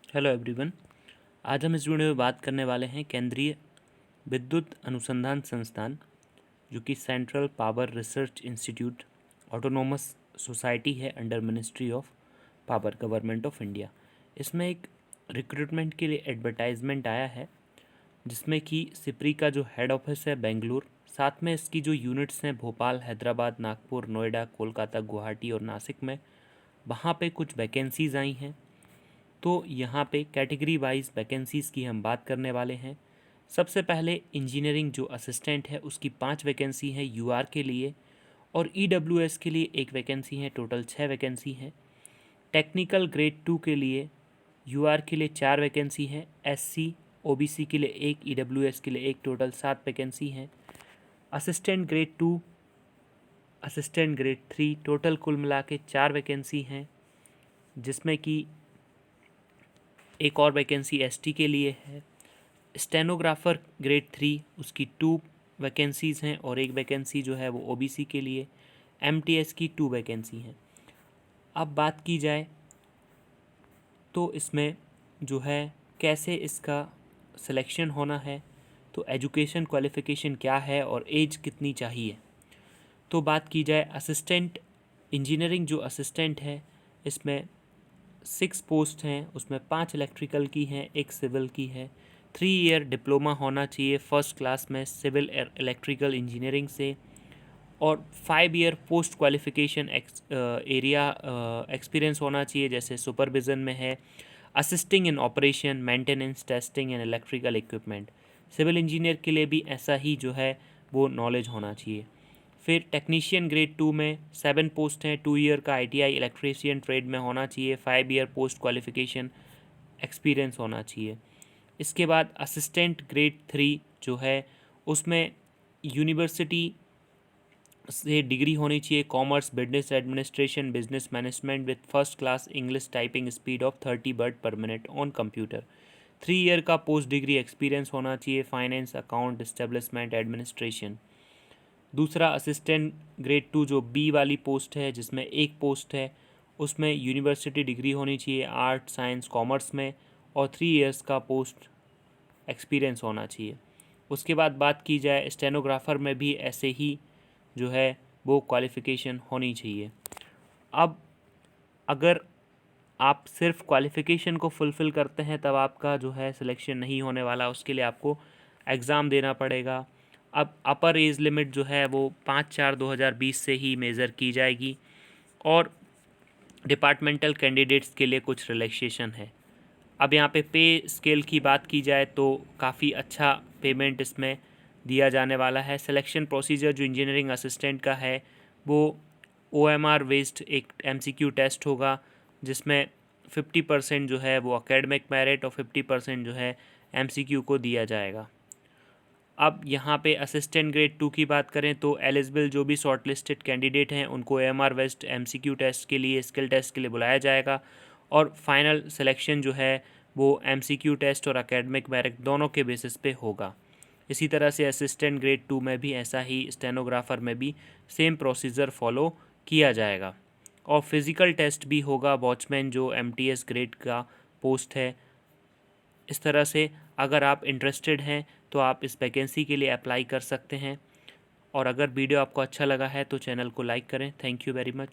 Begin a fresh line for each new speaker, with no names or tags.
Hello everyone. आज हम इस वीडियो में बात करने वाले हैं केंद्रीय विद्युत अनुसंधान संस्थान जो कि central power research institute autonomous society है under ministry of power government of India. इसमें एक रिक्रूटमेंट के लिए एडवर्टाइजमेंट आया है जिसमें कि सिप्री का जो हेड ऑफिस है बेंगलुरु, साथ में इसकी जो यूनिट्स हैं भोपाल, हैदराबाद, नागपुर, नोएडा, कोलकाता, गुवाहाटी और नासिक में, वहाँ पे कुछ वैकेंसीज़ आई हैं। तो यहाँ पे कैटेगरी वाइज वैकेंसीज़ की हम बात करने वाले हैं। सबसे पहले इंजीनियरिंग जो असिस्टेंट है उसकी 5 वैकेंसी है यूआर के लिए, और ईडब्ल्यूएस के लिए 1 वैकेंसी है। टोटल 6 वैकेंसी है। टेक्निकल ग्रेड 2 के लिए यूआर के लिए 4 वैकेंसी है, एससी ओबीसी के लिए 1, ईडब्ल्यूएस के लिए 1, टोटल 7 वैकेंसी हैं। Assistant grade 2, assistant grade 3, total कुल मिला के 4 वैकेंसी हैं, जिसमें कि एक और वैकेंसी एसटी के लिए है। स्टेनोग्राफर ग्रेड 3 उसकी 2 वैकेंसीज़ हैं और 1 वैकेंसी जो है वो ओबीसी के लिए। एमटीएस की 2 वैकेंसी हैं। अब बात की जाए तो इसमें जो है कैसे इसका सिलेक्शन होना है, तो एजुकेशन क्वालिफ़िकेशन क्या है और एज कितनी चाहिए। तो बात की जाए असिस्टेंट इंजीनियरिंग जो असिस्टेंट है, इसमें 6 पोस्ट हैं, उसमें 5 इलेक्ट्रिकल की हैं, 1 सिविल की है। 3 ईयर डिप्लोमा होना चाहिए फर्स्ट क्लास में सिविल इलेक्ट्रिकल इंजीनियरिंग से, और 5 year post qualification area experience होना चाहिए, जैसे सुपरविज़न में है, assisting in operation, maintenance, testing and electrical equipment. Civil engineer के लिए भी ऐसा ही जो है वो नॉलेज होना चाहिए। फिर टेक्नीशियन ग्रेड 2 में 7 पोस्ट हैं, 2 ईयर का आईटीआई इलेक्ट्रीशियन ट्रेड में होना चाहिए, 5 ईयर पोस्ट क्वालिफिकेशन एक्सपीरियंस होना चाहिए। इसके बाद असिस्टेंट ग्रेड 3 जो है उसमें यूनिवर्सिटी से डिग्री होनी चाहिए, commerce, business administration, business management with first class English typing speed of 30 word पर मिनट ऑन कंप्यूटर। 3 ईयर का पोस्ट डिग्री एक्सपीरियंस होना चाहिए, फाइनेंस, अकाउंट, एस्टेब्लिशमेंट, एडमिनिस्ट्रेशन। दूसरा असिस्टेंट ग्रेड 2 जो बी वाली पोस्ट है, जिसमें 1 पोस्ट है, उसमें यूनिवर्सिटी डिग्री होनी चाहिए आर्ट, साइंस, कॉमर्स में, और 3 ईयर्स का पोस्ट एक्सपीरियंस होना चाहिए। उसके बाद बात की जाए स्टेनोग्राफ़र में भी ऐसे ही जो है वो क्वालिफ़िकेशन होनी चाहिए। अब अगर आप सिर्फ क्वालिफ़िकेशन को फुलफ़िल करते हैं तब आपका जो है सिलेक्शन नहीं होने वाला, उसके लिए आपको एग्ज़ाम देना पड़ेगा। अब अपर एज लिमिट जो है वो 5/4/2020 से ही मेज़र की जाएगी, और डिपार्टमेंटल कैंडिडेट्स के लिए कुछ रिलैक्सेशन है। अब यहाँ पे स्केल की बात की जाए तो काफ़ी अच्छा पेमेंट इसमें दिया जाने वाला है। सिलेक्शन प्रोसीजर जो इंजीनियरिंग असिस्टेंट का है वो ओएमआर बेस्ड एक एमसीक्यू टेस्ट होगा, जिसमें 50% जो है वो एकेडमिक मेरिट और 50% जो है एमसीक्यू को दिया जाएगा। अब यहाँ पे असिस्टेंट ग्रेड 2 की बात करें तो एलिजिबल जो भी शॉर्ट लिस्टेड कैंडिडेट हैं उनको एएमआर वेस्ट एमसीक्यू टेस्ट के लिए, स्किल टेस्ट के लिए बुलाया जाएगा, और फाइनल सिलेक्शन जो है वो एमसीक्यू टेस्ट और एकेडमिक मेरिट दोनों के बेसिस पे होगा। इसी तरह से असिस्टेंट ग्रेड 2 में भी ऐसा ही, स्टेनोग्राफ़र में भी सेम प्रोसीजर फॉलो किया जाएगा, और फिज़िकल टेस्ट भी होगा वॉचमैन जो एमटीएस ग्रेड का पोस्ट है। इस तरह से अगर आप इंटरेस्टेड हैं तो आप इस वैकेंसी के लिए अप्लाई कर सकते हैं। और अगर वीडियो आपको अच्छा लगा है तो चैनल को लाइक करें। Thank you very much.